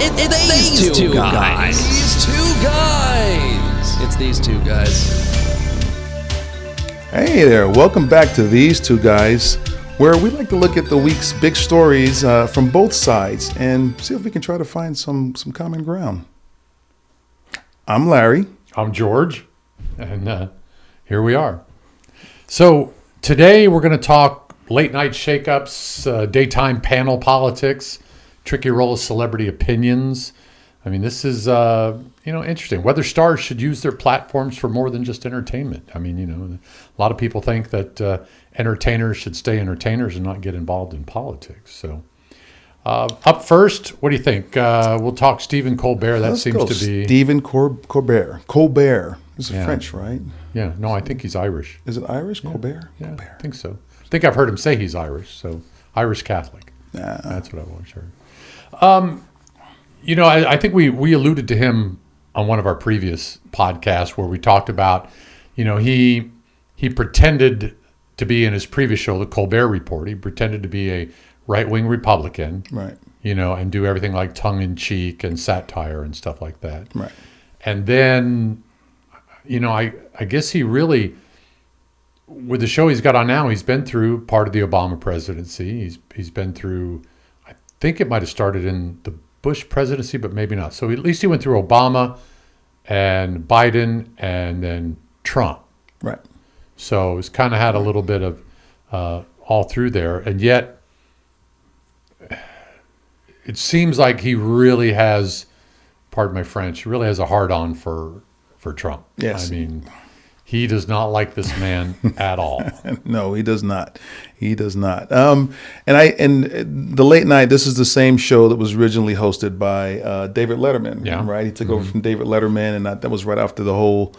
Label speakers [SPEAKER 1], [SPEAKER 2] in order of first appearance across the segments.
[SPEAKER 1] It's these two guys.
[SPEAKER 2] These two guys. It's these two guys.
[SPEAKER 3] Hey there, welcome back to These Two Guys, where we like to look at the week's big stories from both sides and see if we can try to find some common ground. I'm Larry.
[SPEAKER 4] I'm George, and here we are. So today we're going to talk late night shakeups, daytime panel politics, tricky role of celebrity opinions. I mean, this is interesting. Whether stars should use their platforms for more than just entertainment. I mean, a lot of people think that entertainers should stay entertainers and not get involved in politics. So, up first, what do you think? We'll talk Stephen Colbert. That
[SPEAKER 3] Let's
[SPEAKER 4] seems
[SPEAKER 3] go.
[SPEAKER 4] to be
[SPEAKER 3] Stephen Colbert. Colbert. This is French, right?
[SPEAKER 4] Yeah. No, I think he's Irish.
[SPEAKER 3] Is it Irish? Yeah. Colbert?
[SPEAKER 4] Yeah,
[SPEAKER 3] Colbert.
[SPEAKER 4] I think so. I think I've heard him say he's Irish. So, Irish Catholic. That's what I've always heard. I think we alluded to him on one of our previous podcasts where we talked about, he pretended to be, in his previous show, the Colbert Report, he pretended to be a right-wing Republican,
[SPEAKER 3] Right.
[SPEAKER 4] And do everything like tongue-in-cheek and satire and stuff like that.
[SPEAKER 3] Right.
[SPEAKER 4] And then, I guess he really, with the show he's got on now, he's been through part of the Obama presidency. He's been through, I think it might have started in the Bush presidency, but maybe not. So at least he went through Obama and Biden and then Trump.
[SPEAKER 3] Right.
[SPEAKER 4] So he's kind of had a little bit of all through there. And yet it seems like he really has, pardon my French, really has a hard-on for Trump.
[SPEAKER 3] Yes.
[SPEAKER 4] I mean, he does not like this man at all.
[SPEAKER 3] No, he does not. He does not. And the late night. This is the same show that was originally hosted by David Letterman.
[SPEAKER 4] Yeah.
[SPEAKER 3] Right. He took over from David Letterman, and that was right after the whole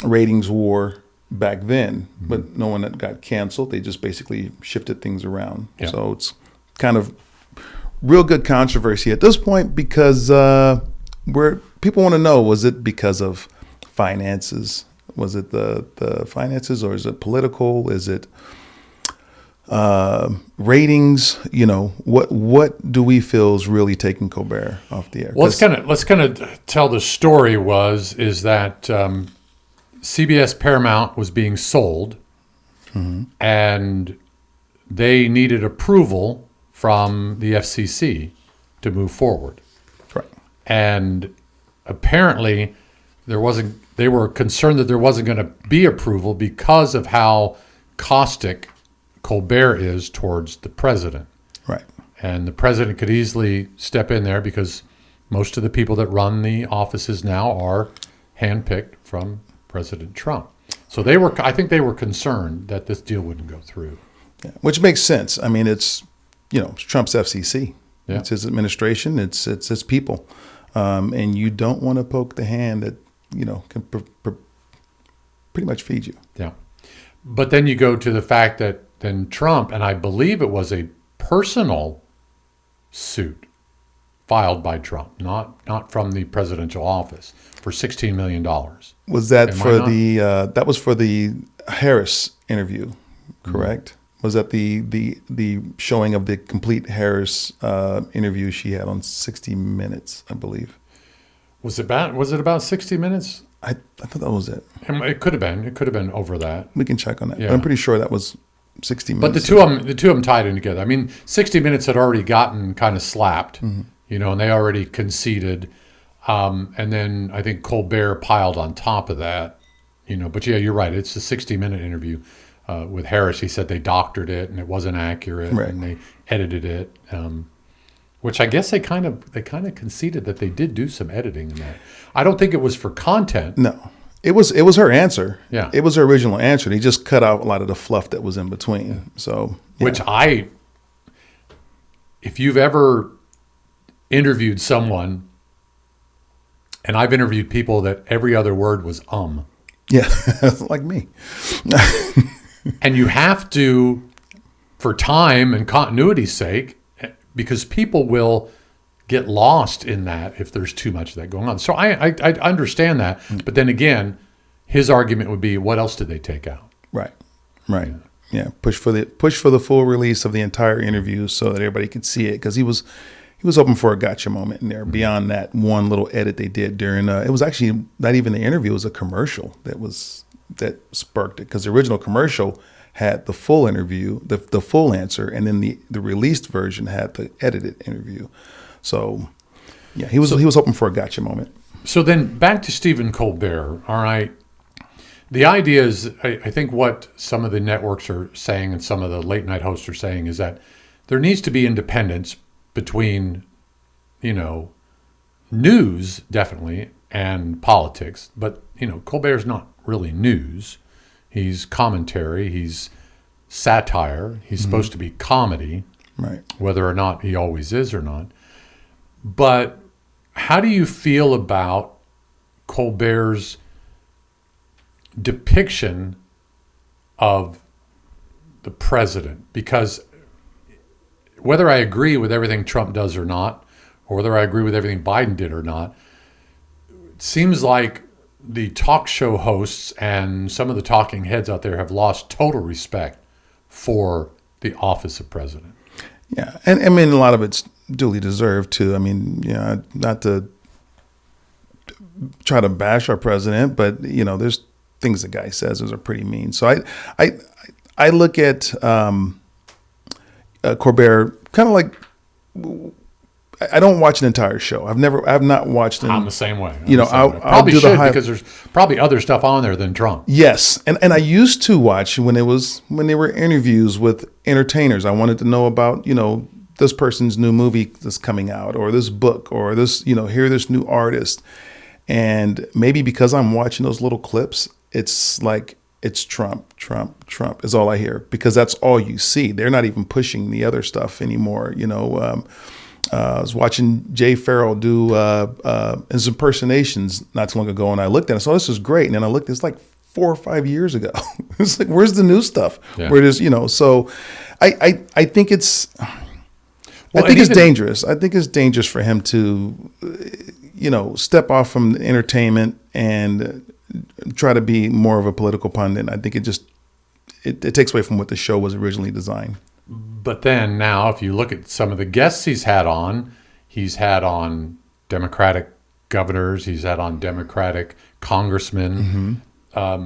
[SPEAKER 3] ratings war back then. But no one that got canceled. They just basically shifted things around.
[SPEAKER 4] Yeah.
[SPEAKER 3] So it's kind of real good controversy at this point because where people want to know, was it because of finances? Was it the finances, or is it political? Is it ratings? What do we feel is really taking Colbert off the air?
[SPEAKER 4] Well, let's kind of tell the story is that CBS Paramount was being sold, and they needed approval from the FCC to move forward.
[SPEAKER 3] Right.
[SPEAKER 4] And apparently they were concerned that there wasn't going to be approval because of how caustic Colbert is towards the president.
[SPEAKER 3] Right.
[SPEAKER 4] And the president could easily step in there because most of the people that run the offices now are handpicked from President Trump. So I think they were concerned that this deal wouldn't go through.
[SPEAKER 3] Yeah. Which makes sense. I mean, it's Trump's FCC.
[SPEAKER 4] Yeah.
[SPEAKER 3] It's his administration. It's his people. And you don't want to poke the hand that can pretty much feed you.
[SPEAKER 4] Yeah. But then you go to the fact that then Trump, and I believe it was a personal suit filed by Trump, not from the presidential office, for $16 million.
[SPEAKER 3] Was that that was for the Harris interview, correct? Mm-hmm. Was that the showing of the complete Harris interview she had on 60 Minutes, I believe?
[SPEAKER 4] Was it about 60 minutes?
[SPEAKER 3] I thought that was it.
[SPEAKER 4] It could have been. It could have been over that.
[SPEAKER 3] We can check on that.
[SPEAKER 4] Yeah.
[SPEAKER 3] But I'm pretty sure that was 60 minutes.
[SPEAKER 4] But the two of them tied in together. I mean, 60 Minutes had already gotten kind of slapped, and they already conceded. And then I think Colbert piled on top of that, But yeah, you're right. It's a 60-minute interview with Harris. He said they doctored it and it wasn't accurate,
[SPEAKER 3] right.
[SPEAKER 4] And they edited it. Which I guess they kind of conceded that they did do some editing in that. I don't think it was for content.
[SPEAKER 3] No, it was her answer.
[SPEAKER 4] Yeah,
[SPEAKER 3] it was her original answer. And he just cut out a lot of the fluff that was in between. Yeah. So, yeah.
[SPEAKER 4] If you've ever interviewed someone, and I've interviewed people that every other word was
[SPEAKER 3] Yeah, like me.
[SPEAKER 4] And you have to, for time and continuity's sake, because people will get lost in that if there's too much of that going on. So I understand that. But then again, his argument would be, what else did they take out?
[SPEAKER 3] Right. Yeah. Push for the full release of the entire interview so that everybody could see it, because he was he was hoping for a gotcha moment in there. Beyond that one little edit they did during, it was actually not even the interview; it was a commercial that sparked it, because the original commercial had the full interview, the full answer, and then the released version had the edited interview. So, yeah, he was hoping for a gotcha moment.
[SPEAKER 4] So then back to Stephen Colbert. All right. The idea is, I think what some of the networks are saying and some of the late night hosts are saying is that there needs to be independence between, news definitely and politics. But, Colbert's not really news. He's commentary. He's satire. He's supposed to be comedy,
[SPEAKER 3] Right.
[SPEAKER 4] whether or not he always is or not. But how do you feel about Colbert's depiction of the president? Because whether I agree with everything Trump does or not, or whether I agree with everything Biden did or not, it seems like the talk show hosts and some of the talking heads out there have lost total respect for the office of president.
[SPEAKER 3] Yeah, and I mean, a lot of it's duly deserved too. I mean, not to try to bash our president, but there's things the guy says are pretty mean. So I look at Colbert kind of like, I don't watch an entire show. I've not watched an.
[SPEAKER 4] I'm the same way.
[SPEAKER 3] I'll
[SPEAKER 4] probably
[SPEAKER 3] do
[SPEAKER 4] should because there's probably other stuff on there than Trump.
[SPEAKER 3] Yes, and I used to watch when they were interviews with entertainers. I wanted to know about this person's new movie that's coming out, or this book, or this hear this new artist, and maybe because I'm watching those little clips, it's like it's Trump is all I hear, because that's all you see. They're not even pushing the other stuff anymore. I was watching Jay Farrell do his impersonations not too long ago, and I looked at it. So this is great, and then I looked. It's like 4 or 5 years ago. It's like, where's the new stuff?
[SPEAKER 4] Yeah.
[SPEAKER 3] Where it is, So I think it's it's dangerous. I think it's dangerous for him to step off from the entertainment and try to be more of a political pundit. I think it takes away from what the show was originally designed.
[SPEAKER 4] But then now, if you look at some of the guests he's had on Democratic governors, he's had on Democratic congressmen.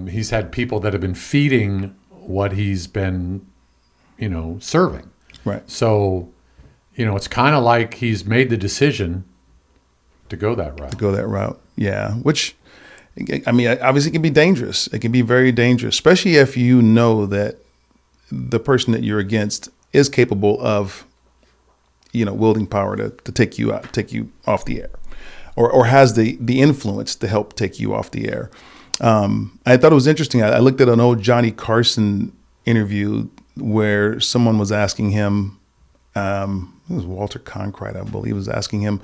[SPEAKER 4] He's had people that have been feeding what he's been, serving.
[SPEAKER 3] Right.
[SPEAKER 4] So, it's kind of like he's made the decision to go that route.
[SPEAKER 3] Yeah. Which, I mean, obviously it can be dangerous. It can be very dangerous, especially if you know that the person that you're against is capable of, wielding power to take you out, take you off the air, or has the influence to help take you off the air. I thought it was interesting. I looked at an old Johnny Carson interview where someone was asking him, it was Walter Cronkite, I believe, was asking him,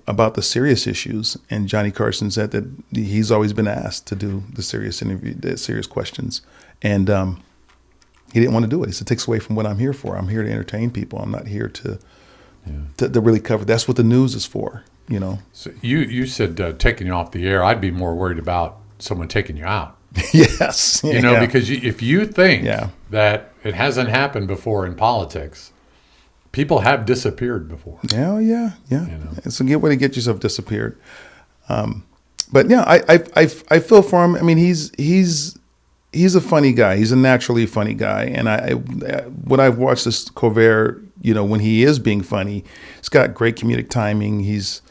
[SPEAKER 3] about the serious issues. And Johnny Carson said that he's always been asked to do the serious interview, the serious questions. And he didn't want to do it. He said, it takes away from what I'm here for. I'm here to entertain people. I'm not here to really cover. That's what the news is for,
[SPEAKER 4] So you said taking you off the air. I'd be more worried about someone taking you out.
[SPEAKER 3] Yes.
[SPEAKER 4] Because if you think that it hasn't happened before in politics, people have disappeared before.
[SPEAKER 3] Yeah. So get way to get yourself disappeared. But yeah, I feel for him. I mean, he's a funny guy. He's a naturally funny guy. And when I've watched this Colbert, when he is being funny, he's got great comedic timing. He's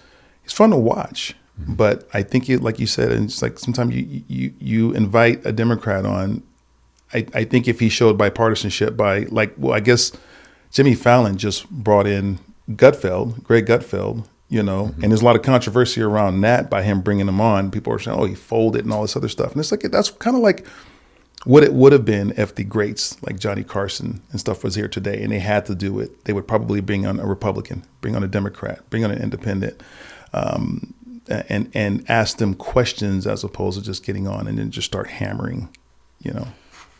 [SPEAKER 3] fun to watch. Mm-hmm. But I think, like you said, and it's like sometimes you invite a Democrat on. I think if he showed bipartisanship I guess Jimmy Fallon just brought in Greg Gutfeld, mm-hmm. and there's a lot of controversy around that by him bringing him on. People are saying, oh, he folded and all this other stuff. And it's like, that's kind of like what it would have been if the greats like Johnny Carson and stuff was here today and they had to do it. They would probably bring on a Republican, bring on a Democrat, bring on an independent, and ask them questions as opposed to just getting on and then just start hammering,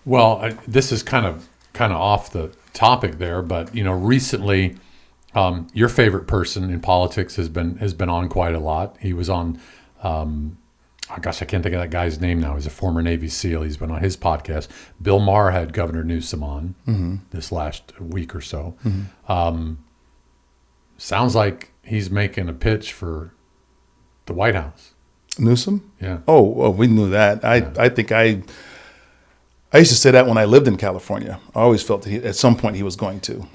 [SPEAKER 4] Well, this is kind of off the topic there, but recently, your favorite person in politics has been on quite a lot. He was on, I can't think of that guy's name now. He's a former Navy SEAL. He's been on his podcast. Bill Maher had Governor Newsom on this last week or so. Mm-hmm. sounds like he's making a pitch for the White House.
[SPEAKER 3] Newsom?
[SPEAKER 4] Yeah.
[SPEAKER 3] Oh, well, we knew that. I think I used to say that when I lived in California. I always felt that at some point he was going to.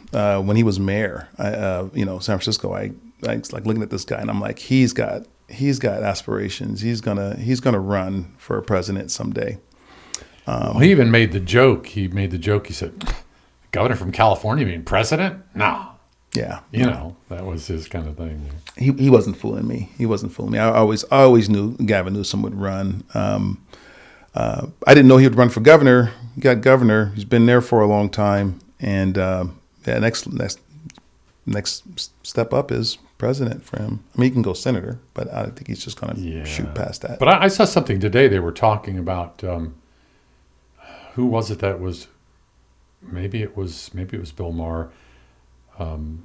[SPEAKER 3] When he was mayor, San Francisco, I was like looking at this guy and I'm like, he's got aspirations. He's gonna run for a president someday.
[SPEAKER 4] Well, he even made the joke. He said, "Governor from California being president? No."
[SPEAKER 3] Yeah.
[SPEAKER 4] That was his kind of thing.
[SPEAKER 3] He wasn't fooling me. I always knew Gavin Newsom would run. I didn't know he would run for governor. He got governor. He's been there for a long time. And next step up is president for him. I mean, he can go senator, but I think he's just going to shoot past that.
[SPEAKER 4] But I saw something today. They were talking about who was it that was? Maybe it was Bill Maher.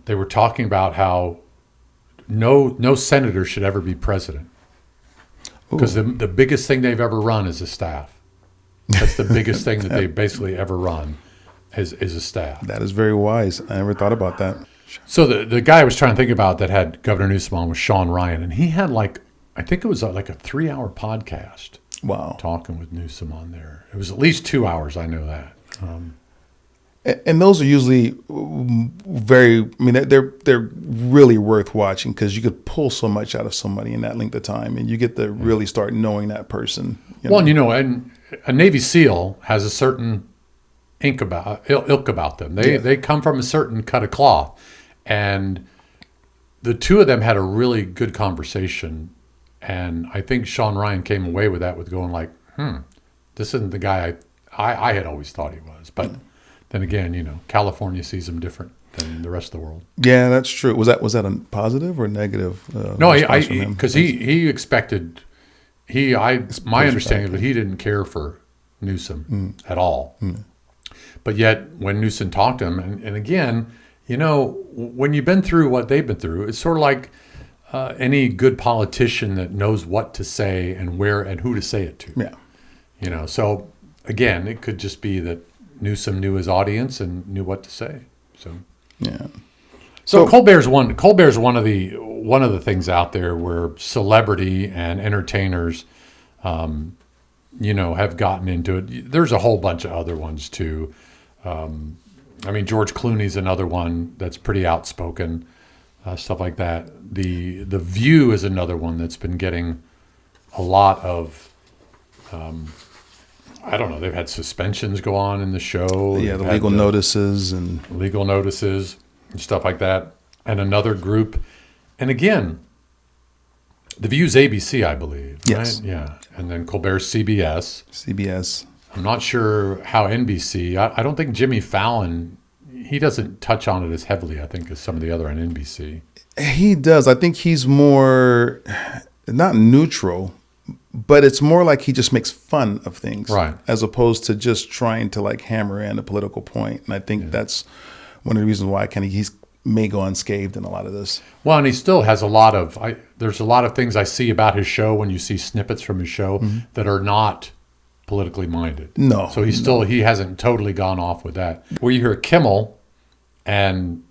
[SPEAKER 4] They were talking about how no senator should ever be president because the biggest thing they've ever run is a staff. That's the biggest thing that they've basically ever run is a staff.
[SPEAKER 3] That is very wise. I never thought about that.
[SPEAKER 4] So the guy I was trying to think about that had Governor Newsom on was Sean Ryan, and he had I think it was like a 3-hour podcast.
[SPEAKER 3] Wow.
[SPEAKER 4] Talking with Newsom on there. It was at least 2 hours. I know that.
[SPEAKER 3] And those are usually they're really worth watching because you could pull so much out of somebody in that length of time, and you get to really start knowing that person.
[SPEAKER 4] And a Navy SEAL has a certain ilk about them. They come from a certain cut of cloth, and the two of them had a really good conversation, and I think Sean Ryan came away with that with going like, this isn't the guy I had always thought he was, but. Then again, California sees him different than the rest of the world.
[SPEAKER 3] Yeah, that's true. Was that a positive or negative?
[SPEAKER 4] No, because he expected my understanding of it, he didn't care for Newsom at all. But yet, when Newsom talked to him, and again, when you've been through what they've been through, it's sort of like any good politician that knows what to say and where and who to say it to.
[SPEAKER 3] Yeah.
[SPEAKER 4] So again, it could just be that Newsom knew his audience and knew what to say. So
[SPEAKER 3] yeah.
[SPEAKER 4] So Colbert's one of the things out there where celebrity and entertainers, have gotten into it. There's a whole bunch of other ones too. George Clooney's another one that's pretty outspoken, stuff like that. The View is another one that's been getting a lot of. I don't know. They've had suspensions go on in the show.
[SPEAKER 3] Yeah, the legal notices and
[SPEAKER 4] stuff like that. And another group, and again, The View's ABC, I believe.
[SPEAKER 3] Yes.
[SPEAKER 4] Right? Yeah, and then Colbert's CBS.
[SPEAKER 3] CBS.
[SPEAKER 4] I'm not sure how NBC. I don't think Jimmy Fallon. He doesn't touch on it as heavily, I think, as some of the other on NBC.
[SPEAKER 3] He does. I think he's more not neutral. But it's more like he just makes fun of things,
[SPEAKER 4] right? As
[SPEAKER 3] opposed to just trying to hammer in a political point. And I think that's one of the reasons why he's may go unscathed in a lot of this.
[SPEAKER 4] Well, and he still has a lot of. There's a lot of things I see about his show when you see snippets from his show that are not politically minded.
[SPEAKER 3] No.
[SPEAKER 4] So he hasn't totally gone off with that. Where you hear Kimmel and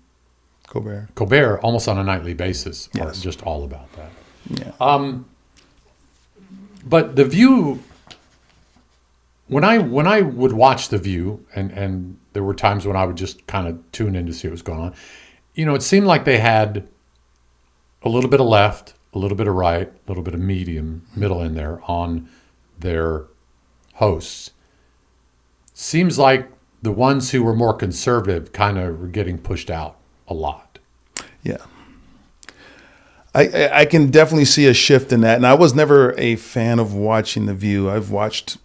[SPEAKER 4] Colbert almost on a nightly basis are just all about that.
[SPEAKER 3] Yeah.
[SPEAKER 4] But The View, when I would watch The View, and there were times when I would just kind of tune in to see what was going on, it seemed like they had a little bit of left, a little bit of right, a little bit of middle in there on their hosts. Seems like the ones who were more conservative kind of were getting pushed out a lot.
[SPEAKER 3] Yeah. I can definitely see a shift in that. And I was never a fan of watching The View. I've watched,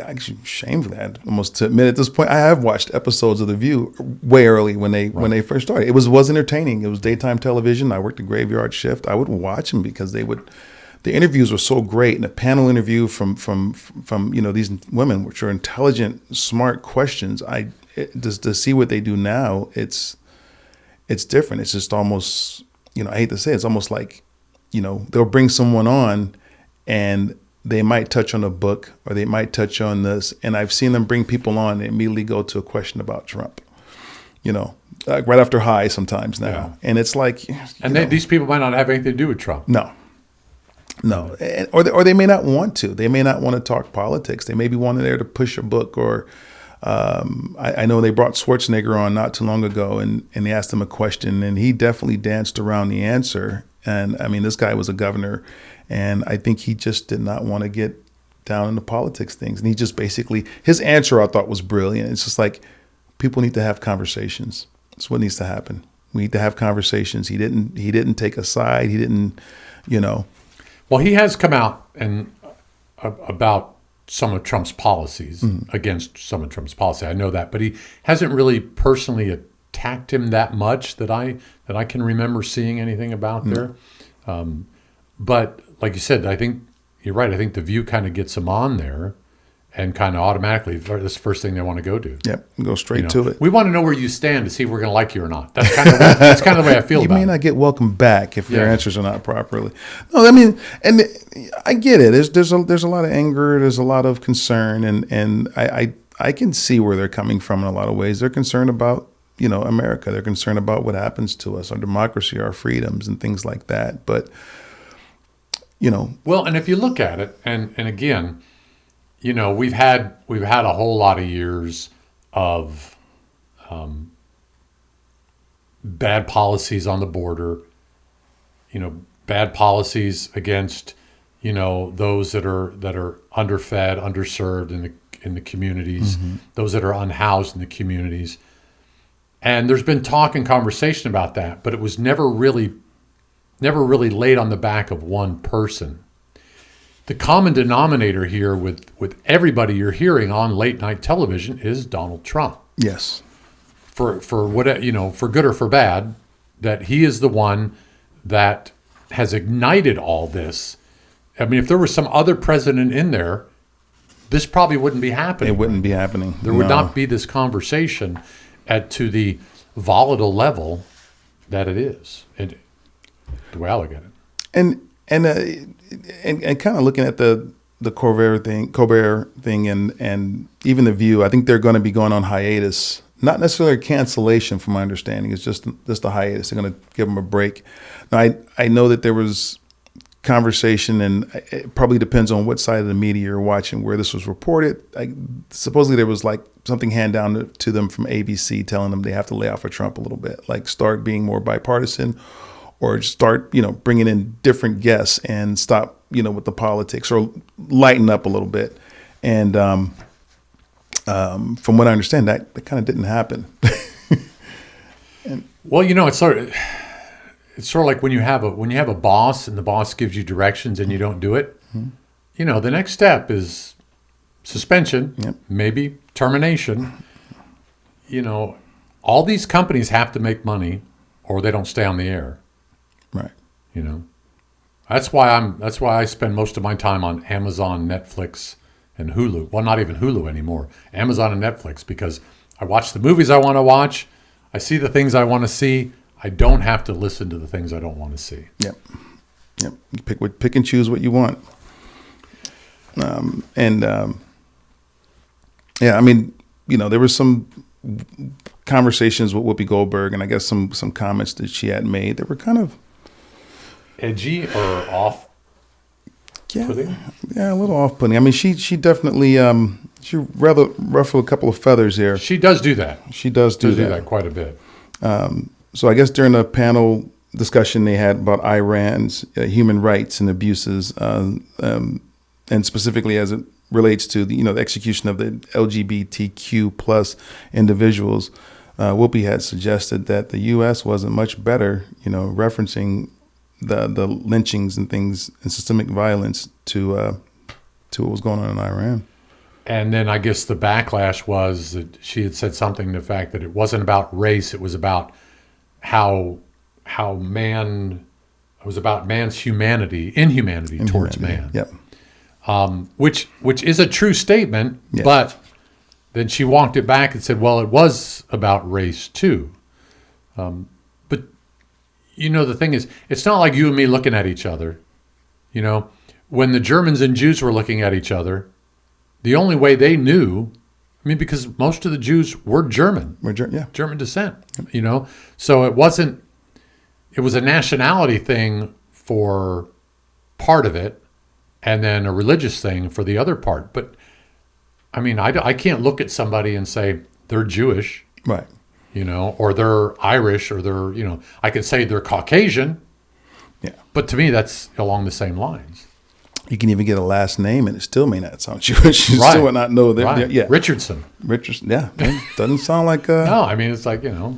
[SPEAKER 3] actually shamefully, almost to admit at this point, I have watched episodes of The View way early when they first started. It was entertaining. It was daytime television. I worked a graveyard shift. I would watch them because the interviews were so great. And the panel interview from these women, which are intelligent, smart questions. Just to see what they do now, it's different. It's just almost, I hate to say it, it's almost like, they'll bring someone on and they might touch on a book or they might touch on this. And I've seen them bring people on and immediately go to a question about Trump. right after high sometimes now,
[SPEAKER 4] Yeah.
[SPEAKER 3] and it's like,
[SPEAKER 4] And these people might not have anything to do with Trump.
[SPEAKER 3] No, or they may not want to. They may not want to talk politics. They may be wanting there to push a book. Or I know they brought Schwarzenegger on not too long ago, and they asked him a question, and he definitely danced around the answer. And I mean, this guy was a governor, and I think he just did not want to get down into politics things. And he just basically, his answer I thought was brilliant. It's just like, people need to have conversations. That's what needs to happen. We need to have conversations. He didn't take a side. He didn't,
[SPEAKER 4] Well, he has come out and about some of Trump's policies, against some of Trump's policy. I know that, but he hasn't really personally attacked him that much that I can remember seeing anything about there. But like you said, I think you're right. I think The View kind of gets him on there, and kind of automatically, that's the first thing they want to go to.
[SPEAKER 3] Yep, go straight to it.
[SPEAKER 4] We want to know where you stand to see if we're going to like you or not. That's kind of the way I feel
[SPEAKER 3] You
[SPEAKER 4] about it.
[SPEAKER 3] may not get welcome back if your answers are not properly. No, I mean, and I get it. There's a lot of anger. There's a lot of concern, and I can see where they're coming from in a lot of ways. They're concerned about America. They're concerned about what happens to us, our democracy, our freedoms, and things like that. But
[SPEAKER 4] well, and if you look at it, and again, we've had a whole lot of years of bad policies on the border, bad policies against, those that are underfed, underserved in the communities, those that are unhoused in the communities. And there's been talk and conversation about that, but it was never really laid on the back of one person. The common denominator here with everybody you're hearing on late night television is Donald Trump.
[SPEAKER 3] yes,
[SPEAKER 4] For what, for good or for bad, that he is the one that has ignited all this. I mean, if there was some other president in there, this probably wouldn't be happening.
[SPEAKER 3] it wouldn't be happening.
[SPEAKER 4] There would not be this conversation to the volatile level that it is. The way I look at it.
[SPEAKER 3] And kind of looking at the Colbert thing, and even The View, I think they're going to be going on hiatus. Not necessarily a cancellation, from my understanding. It's just a hiatus. They're going to give them a break. Now, I know that there was conversation, and it probably depends on what side of the media you're watching, where this was reported. Supposedly there was like something hand down to them from ABC telling them they have to lay off of Trump a little bit, like start being more bipartisan, or start, bringing in different guests and stop, with the politics, or lighten up a little bit. And from what I understand, that kind of didn't happen.
[SPEAKER 4] Well, it's sort of like when you have a boss and the boss gives you directions and you don't do it. The next step is suspension, maybe termination. All these companies have to make money, or they don't stay on the air.
[SPEAKER 3] Right.
[SPEAKER 4] That's why I spend most of my time on Amazon, Netflix, and Hulu. Well, not even Hulu anymore. Amazon and Netflix, because I watch the movies I want to watch. I see the things I want to see. I don't have to listen to the things I don't want to see.
[SPEAKER 3] Yep. You pick and choose what you want. Yeah, I mean, there was some conversations with Whoopi Goldberg, and I guess some comments that she had made that were kind of
[SPEAKER 4] edgy or off-putting?
[SPEAKER 3] Yeah, a little off-putting. I mean, she definitely she rather ruffled a couple of feathers here.
[SPEAKER 4] She does do that.
[SPEAKER 3] She does do that
[SPEAKER 4] quite a bit.
[SPEAKER 3] So I guess during the panel discussion they had about Iran's human rights and abuses, and specifically as it relates to the execution of the LGBTQ plus individuals, Whoopi had suggested that the U.S. wasn't much better, referencing the lynchings and things and systemic violence to what was going on in Iran.
[SPEAKER 4] And then I guess the backlash was that she had said something to the fact that it wasn't about race; it was about how man's inhumanity towards man.
[SPEAKER 3] Yep.
[SPEAKER 4] Which is a true statement,
[SPEAKER 3] Yes.
[SPEAKER 4] But then she walked it back and said, well, it was about race too. But the thing is, it's not like you and me looking at each other. When the Germans and Jews were looking at each other, the only way they knew I mean, because most of the Jews were German.
[SPEAKER 3] Yeah.
[SPEAKER 4] German descent, So it was a nationality thing for part of it and then a religious thing for the other part. But I mean, I can't look at somebody and say they're Jewish,
[SPEAKER 3] Right.
[SPEAKER 4] Or they're Irish, or they're, I can say they're Caucasian.
[SPEAKER 3] Yeah.
[SPEAKER 4] But to me, that's along the same lines.
[SPEAKER 3] You can even get a last name and it still may not sound Jewish. You
[SPEAKER 4] Right.
[SPEAKER 3] still would not know that.
[SPEAKER 4] Right.
[SPEAKER 3] Yeah.
[SPEAKER 4] Richardson.
[SPEAKER 3] Yeah. Doesn't sound like
[SPEAKER 4] No, I mean, it's like,
[SPEAKER 3] a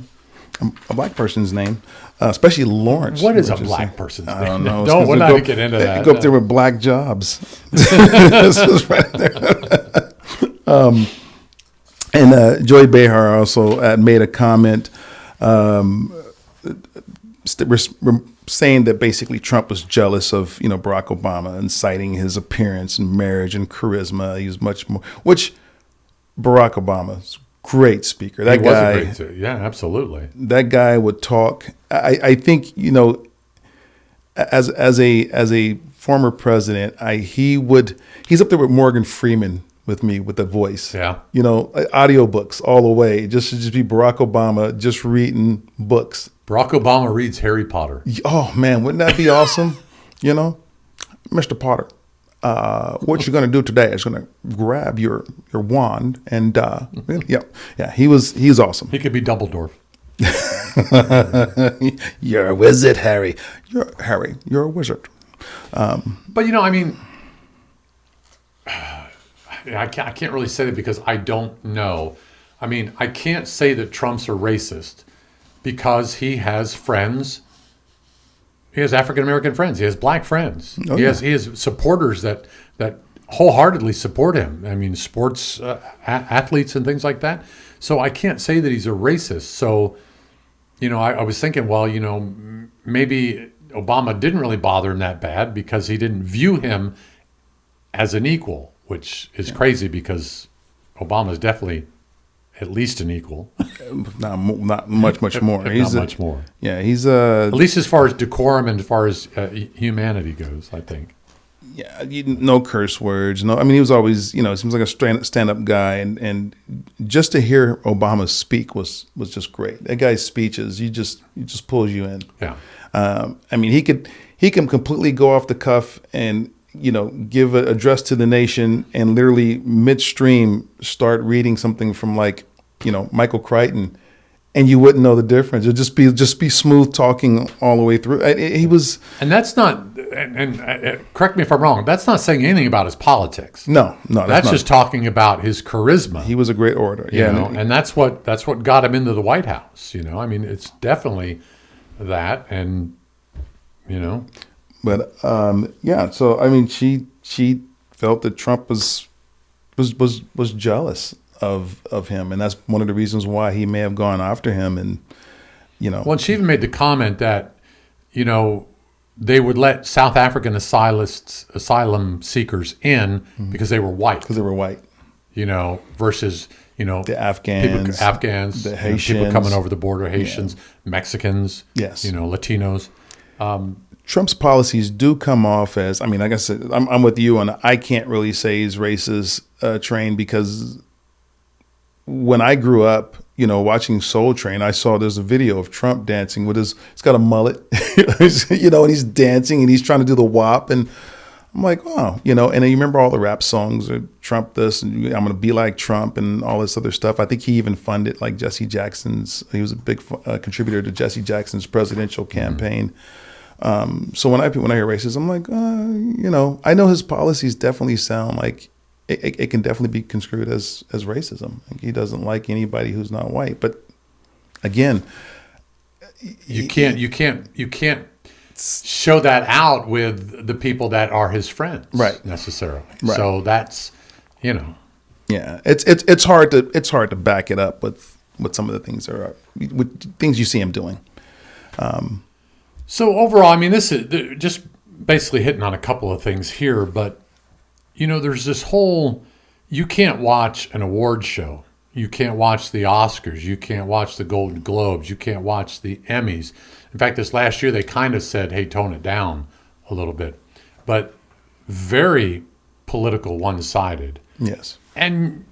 [SPEAKER 3] black person's name, especially Lawrence.
[SPEAKER 4] what is a
[SPEAKER 3] Richardson.
[SPEAKER 4] black person's name?
[SPEAKER 3] I don't know.
[SPEAKER 4] No, we're not going to get into that.
[SPEAKER 3] Go up there with black jobs. This is right there. And Joy Behar also made a comment saying that basically Trump was jealous of Barack Obama and citing his appearance and marriage and charisma. He was much more, which Barack Obama's great speaker. That
[SPEAKER 4] He was
[SPEAKER 3] guy,
[SPEAKER 4] a great, yeah, absolutely.
[SPEAKER 3] that guy would talk. I think as a former president, he's up there with Morgan Freeman with me with the voice.
[SPEAKER 4] Yeah.
[SPEAKER 3] Audiobooks all the way. Just be Barack Obama just reading books.
[SPEAKER 4] Barack Obama reads Harry Potter.
[SPEAKER 3] Oh man, wouldn't that be awesome? Mr. Potter, what you're going to do today is going to grab your wand and he's awesome.
[SPEAKER 4] He could be Dumbledore.
[SPEAKER 3] You're a wizard, Harry. You're a wizard.
[SPEAKER 4] But I mean, I can't really say that because I don't know. I mean, I can't say that Trump's a racist because he has friends. He has African American friends. He has black friends.
[SPEAKER 3] Oh,
[SPEAKER 4] he has supporters that wholeheartedly support him. I mean, sports athletes and things like that. So I can't say that he's a racist. So, I was thinking, well, maybe Obama didn't really bother him that bad because he didn't view him as an equal, which is crazy because Obama is definitely at least an equal.
[SPEAKER 3] Not much more.
[SPEAKER 4] Not much more.
[SPEAKER 3] Yeah, he's
[SPEAKER 4] At least as far as decorum and as far as humanity goes, I think.
[SPEAKER 3] Yeah, no curse words. No, I mean he was always, seems like a stand-up guy, and just to hear Obama speak was just great. That guy's speeches, he just pulls you in.
[SPEAKER 4] Yeah.
[SPEAKER 3] I mean he can completely go off the cuff and give an address to the nation and literally midstream start reading something from Michael Crichton, and you wouldn't know the difference. It'd just be smooth talking all the way through. He was,
[SPEAKER 4] and that's not. And correct me if I'm wrong. That's not saying anything about his politics.
[SPEAKER 3] No,
[SPEAKER 4] that's just talking about his charisma.
[SPEAKER 3] He was a great orator.
[SPEAKER 4] And that's what got him into the White House. I mean, it's definitely that, and
[SPEAKER 3] But so I mean, she felt that Trump was jealous of him, and that's one of the reasons why he may have gone after him. And
[SPEAKER 4] well, and she even made the comment that they would let South African asylum seekers in because they were white.
[SPEAKER 3] Because they were white.
[SPEAKER 4] Versus
[SPEAKER 3] the Afghans,
[SPEAKER 4] the
[SPEAKER 3] Haitians,
[SPEAKER 4] people coming over the border, Haitians, Mexicans,
[SPEAKER 3] yes,
[SPEAKER 4] Latinos.
[SPEAKER 3] Trump's policies do come off as, I mean, like I said, I'm with you on, I can't really say he's racist trained because when I grew up, watching Soul Train, I saw there's a video of Trump dancing with he's got a mullet, and he's dancing and he's trying to do the WAP. And I'm like, oh, and then you remember all the rap songs, Trump this, and I'm going to be like Trump and all this other stuff. I think he even funded he was a big contributor to Jesse Jackson's presidential campaign. So when I hear racist, I'm like, I know his policies definitely sound like it can definitely be construed as racism. He doesn't like anybody who's not white. But again,
[SPEAKER 4] you can't show that out with the people that are his friends,
[SPEAKER 3] right?
[SPEAKER 4] Necessarily.
[SPEAKER 3] Right.
[SPEAKER 4] So that's
[SPEAKER 3] yeah, it's hard to back it up with some of the things with things you see him doing.
[SPEAKER 4] So overall, I mean, this is just basically hitting on a couple of things here, but there's this whole, you can't watch an award show. You can't watch the Oscars. You can't watch the Golden Globes. You can't watch the Emmys. In fact, this last year, they kind of said, hey, tone it down a little bit. But very political, one-sided.
[SPEAKER 3] Yes.
[SPEAKER 4] And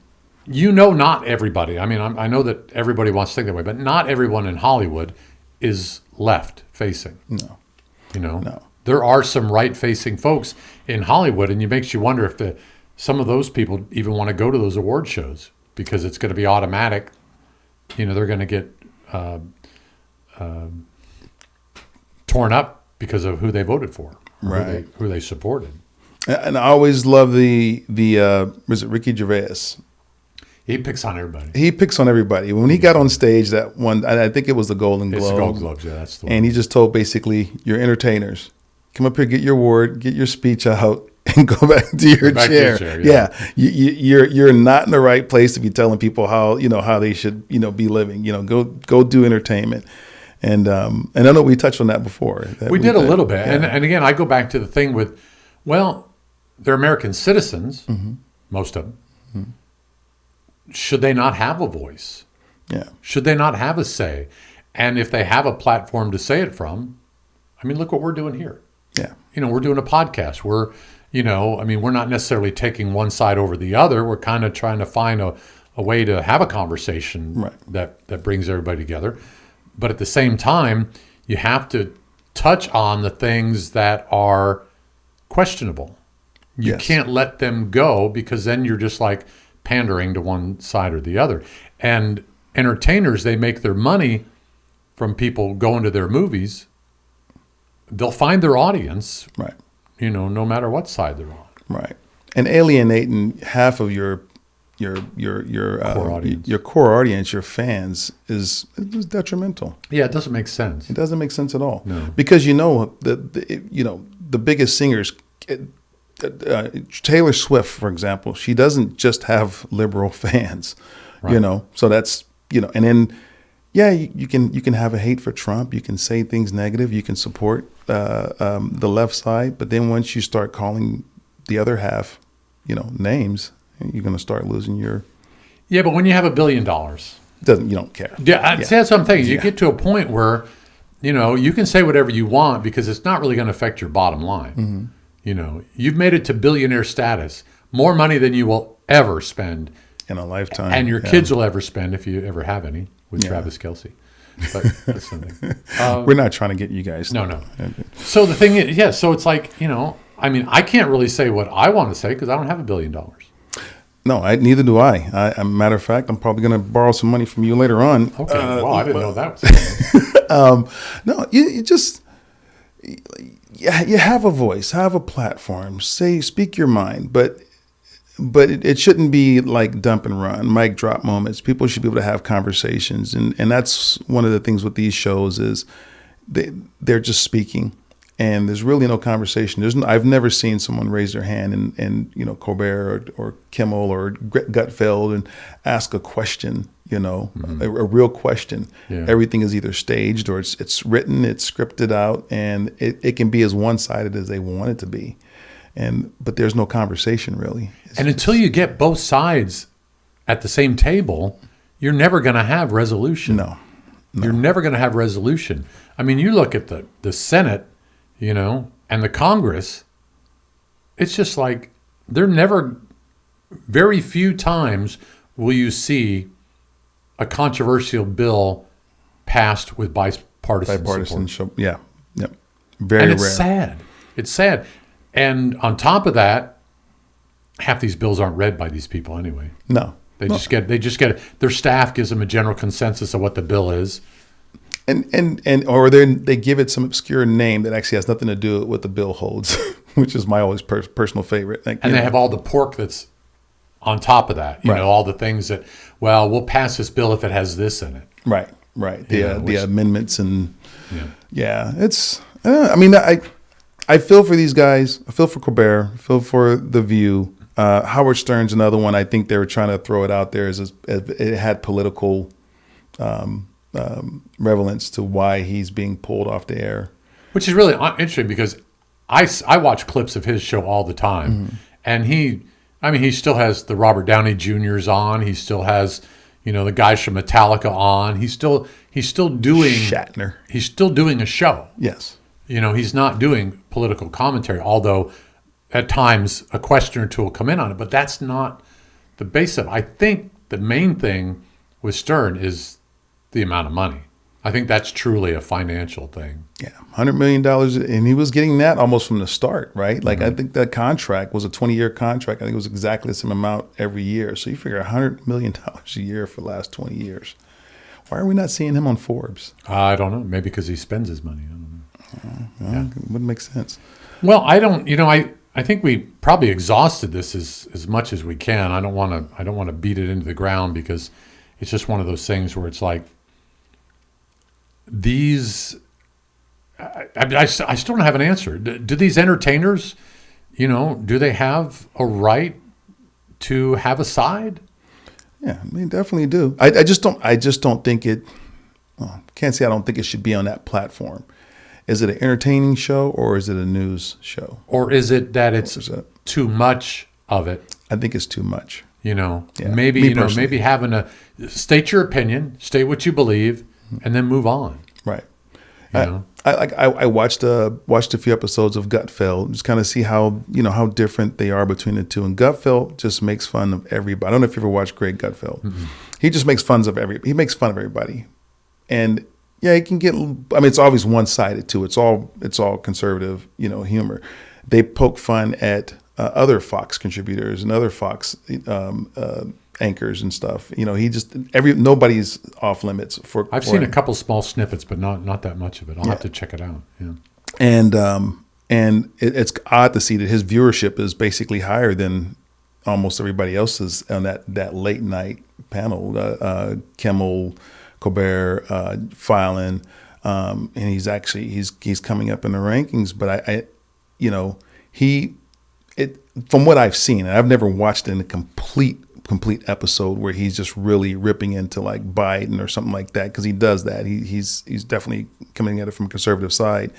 [SPEAKER 4] not everybody. I mean, I know that everybody wants to think that way, but not everyone in Hollywood is left facing.
[SPEAKER 3] No.
[SPEAKER 4] No. There are some right facing folks in Hollywood, and it makes you wonder if some of those people even want to go to those award shows because it's going to be automatic. They're going to get torn up because of who they voted for, or
[SPEAKER 3] Right.
[SPEAKER 4] who they supported.
[SPEAKER 3] And I always love the was it Ricky Gervais?
[SPEAKER 4] He picks on everybody.
[SPEAKER 3] He picks on everybody. When he got on stage that one, I think it was the Golden Globes.
[SPEAKER 4] It's the Gold Globes, yeah, that's the one.
[SPEAKER 3] And he just told basically, you're entertainers. Come up here, get your award, get your speech out, and go back to your
[SPEAKER 4] Back to
[SPEAKER 3] chair.
[SPEAKER 4] your chair, yeah.
[SPEAKER 3] You're not in the right place to be telling people how they should be living. Go do entertainment. And I know we touched on that before.
[SPEAKER 4] We did a little bit,
[SPEAKER 3] yeah.
[SPEAKER 4] and again, I go back to the thing with, they're American citizens, most of them. Should they not have a voice?
[SPEAKER 3] Yeah.
[SPEAKER 4] Should they not have a say? And if they have a platform to say it from, I mean, look what we're doing here.
[SPEAKER 3] Yeah.
[SPEAKER 4] We're doing a podcast. We're not necessarily taking one side over the other. We're kind of trying to find a way to have a conversation
[SPEAKER 3] Right.
[SPEAKER 4] that brings everybody together. But at the same time, you have to touch on the things that are questionable. You
[SPEAKER 3] Yes.
[SPEAKER 4] can't let them go because then you're just like pandering to one side or the other. And entertainers, they make their money from people going to their movies. They'll find their audience,
[SPEAKER 3] Right.
[SPEAKER 4] no matter what side they're on.
[SPEAKER 3] Right. And alienating half of your
[SPEAKER 4] Core audience.
[SPEAKER 3] your core audience, your fans, is detrimental.
[SPEAKER 4] Yeah, it doesn't make sense.
[SPEAKER 3] It doesn't make sense at all.
[SPEAKER 4] No.
[SPEAKER 3] Because the biggest singers, Taylor Swift, for example, she doesn't just have liberal fans.
[SPEAKER 4] Right.
[SPEAKER 3] So that's and then you can have a hate for Trump. You can say things negative. You can support the left side, but then once you start calling the other half, names, you're going to start losing your.
[SPEAKER 4] Yeah, but when you have $1 billion,
[SPEAKER 3] You don't care.
[SPEAKER 4] yeah, that's what I'm thinking. You
[SPEAKER 3] Yeah.
[SPEAKER 4] get to a point where, you can say whatever you want because it's not really going to affect your bottom line. You've made it to billionaire status, more money than you will ever spend,
[SPEAKER 3] In a lifetime.
[SPEAKER 4] and your
[SPEAKER 3] Yeah.
[SPEAKER 4] kids will ever spend if you ever have any with
[SPEAKER 3] Yeah.
[SPEAKER 4] Travis Kelce. But that's something.
[SPEAKER 3] We're not trying to get you guys.
[SPEAKER 4] No. So the thing is, so it's like, I can't really say what I want to say because I don't have $1 billion.
[SPEAKER 3] No, neither do I. As a matter of fact, I'm probably going to borrow some money from you later on.
[SPEAKER 4] Okay, well, I didn't know that was
[SPEAKER 3] No, you just you have a voice, have a platform, speak your mind, but it shouldn't be like dump and run, mic drop moments. People should be able to have conversations, and that's one of the things with these shows is they're just speaking, and there's really no conversation. I've never seen someone raise their hand and Colbert or Kimmel or Gutfeld and ask a question, a real question.
[SPEAKER 4] Yeah.
[SPEAKER 3] Everything is either staged or it's written, it's scripted out, and it can be as one-sided as they want it to be. But there's no conversation really.
[SPEAKER 4] And until you get both sides at the same table, you're never going to have resolution.
[SPEAKER 3] No.
[SPEAKER 4] You're never going to have resolution. I mean, you look at the Senate, and the Congress, it's just like very few times will you see a controversial bill passed with bipartisan support.
[SPEAKER 3] Yeah. Yep. Very
[SPEAKER 4] And
[SPEAKER 3] rare.
[SPEAKER 4] it's sad. It's sad. And on top of that, half these bills aren't read by these people anyway.
[SPEAKER 3] No.
[SPEAKER 4] They just get their staff gives them a general consensus of what the bill is.
[SPEAKER 3] Or they give it some obscure name that actually has nothing to do with what the bill holds, which is my always personal favorite.
[SPEAKER 4] And they have all the pork that's on top of that.
[SPEAKER 3] Right.
[SPEAKER 4] All the things that, we'll pass this bill if it has this in it.
[SPEAKER 3] Right. The amendments and it's. I feel for these guys. I feel for Colbert. I feel for The View. Howard Stern's another one. I think they were trying to throw it out there as it had political relevance to why he's being pulled off the air.
[SPEAKER 4] Which is really interesting because I watch clips of his show all the time. And he still has the Robert Downey Jr.'s on. He still has, the guys from Metallica on. He's still doing
[SPEAKER 3] Shatner.
[SPEAKER 4] He's still doing a show.
[SPEAKER 3] Yes.
[SPEAKER 4] He's not doing political commentary, although at times a question or two will come in on it. But that's not the base of it. I think the main thing with Stern is the amount of money. I think that's truly a financial thing.
[SPEAKER 3] Yeah, $100 million. And he was getting that almost from the start, right? Like, I think that contract was a 20-year contract. I think it was exactly the same amount every year. So you figure $100 million a year for the last 20 years. Why are we not seeing him on Forbes?
[SPEAKER 4] I don't know. Maybe because he spends his money. I don't know.
[SPEAKER 3] It wouldn't make sense.
[SPEAKER 4] Well, I don't. I think we probably exhausted this as much as we can. I don't want to beat it into the ground because it's just one of those things where it's like these. I still don't have an answer. Do these entertainers, do they have a right to have a side?
[SPEAKER 3] Yeah, I mean, definitely do. I just don't think it. Well, can't say I don't think it should be on that platform. Is it an entertaining show or is it a news show?
[SPEAKER 4] Or is it that it's too much of it?
[SPEAKER 3] I think it's too much.
[SPEAKER 4] Maybe maybe having a state your opinion, state what you believe, and then move on.
[SPEAKER 3] Right. I watched a few episodes of Gutfeld, just kind of see how different they are between the two. And Gutfeld just makes fun of everybody. I don't know if you ever watched Greg Gutfeld. Mm-hmm. He just makes fun of everybody, and yeah, he can get. I mean, it's always one sided too. It's all conservative, humor. They poke fun at other Fox contributors and other Fox anchors and stuff. He just nobody's off limits for.
[SPEAKER 4] I've seen a couple small snippets, but not that much of it. I'll have to check it out. Yeah,
[SPEAKER 3] and it's odd to see that his viewership is basically higher than almost everybody else's on that late night panel. Kimmel, Colbert, Fallon, and he's coming up in the rankings. But from what I've seen, and I've never watched in a complete episode where he's just really ripping into like Biden or something like that, because he does that. He's definitely coming at it from a conservative side,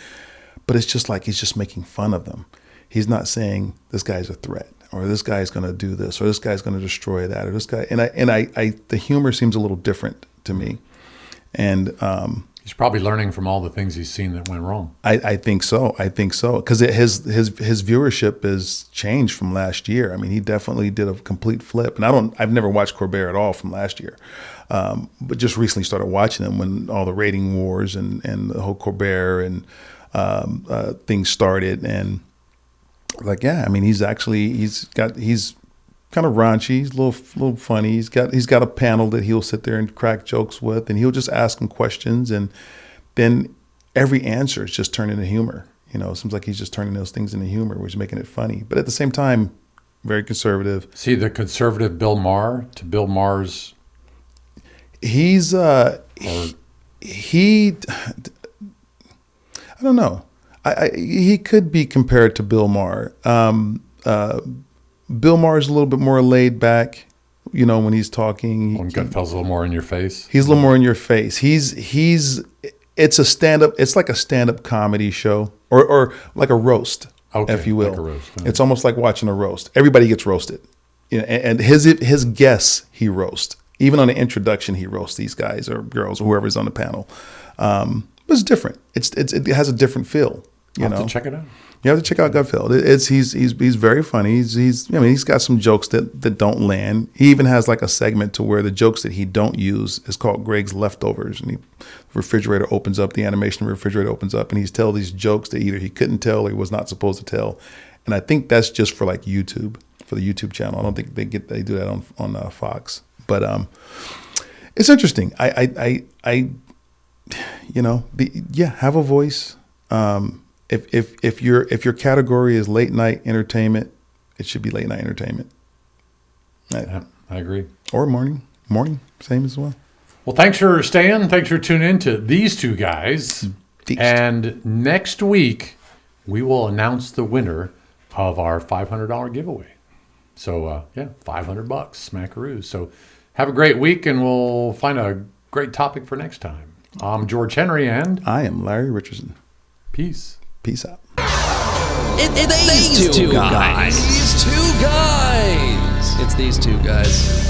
[SPEAKER 3] but it's just like he's just making fun of them. He's not saying this guy's a threat or this guy's going to do this or this guy's going to destroy that or this guy. And I the humor seems a little different to me. And
[SPEAKER 4] he's probably learning from all the things he's seen that went wrong.
[SPEAKER 3] I think so. Because his viewership has changed from last year. I mean, he definitely did a complete flip. And I've never watched Colbert at all from last year, but just recently started watching him when all the rating wars and the whole Colbert and things started. And like, yeah, I mean, he's kind of raunchy. He's a little funny. He's got a panel that he'll sit there and crack jokes with, and he'll just ask them questions, and then every answer is just turned into humor. It seems like he's just turning those things into humor, which is making it funny. But at the same time, very conservative.
[SPEAKER 4] See the conservative Bill Maher to Bill Maher's.
[SPEAKER 3] He's I don't know. He could be compared to Bill Maher. Bill Maher's a little bit more laid back, when he's talking.
[SPEAKER 4] When Gutfeld's a little more in your face.
[SPEAKER 3] He's a little more in your face. It's a stand-up. It's like a stand-up comedy show or like a roast, if you will.
[SPEAKER 4] Like a roast. Okay.
[SPEAKER 3] It's almost like watching a roast. Everybody gets roasted, and his guests he roasts. Even on the introduction, he roasts these guys or girls or whoever's on the panel. But it's different. It has a different feel.
[SPEAKER 4] I'll have to check it out.
[SPEAKER 3] You have to check out Gutfeld. He's very funny. He's got some jokes that don't land. He even has like a segment to where the jokes that he don't use is called Greg's Leftovers, and the refrigerator opens up, the animation refrigerator opens up, and he's telling these jokes that either he couldn't tell or he was not supposed to tell. And I think that's just for like YouTube, for the YouTube channel. I don't think they do that on Fox. But it's interesting. Have a voice. If your category is late night entertainment, it should be late night entertainment.
[SPEAKER 4] I agree.
[SPEAKER 3] Or morning, same as well.
[SPEAKER 4] Well, thanks for staying. Thanks for tuning in to these two guys. And next week we will announce the winner of our $500 giveaway. So $500, smackaroos. So have a great week, and we'll find a great topic for next time. I'm George Henry, and
[SPEAKER 3] I am Larry Richardson.
[SPEAKER 4] Peace.
[SPEAKER 3] Peace out.
[SPEAKER 1] It's these two guys.
[SPEAKER 2] These two guys. It's these two guys.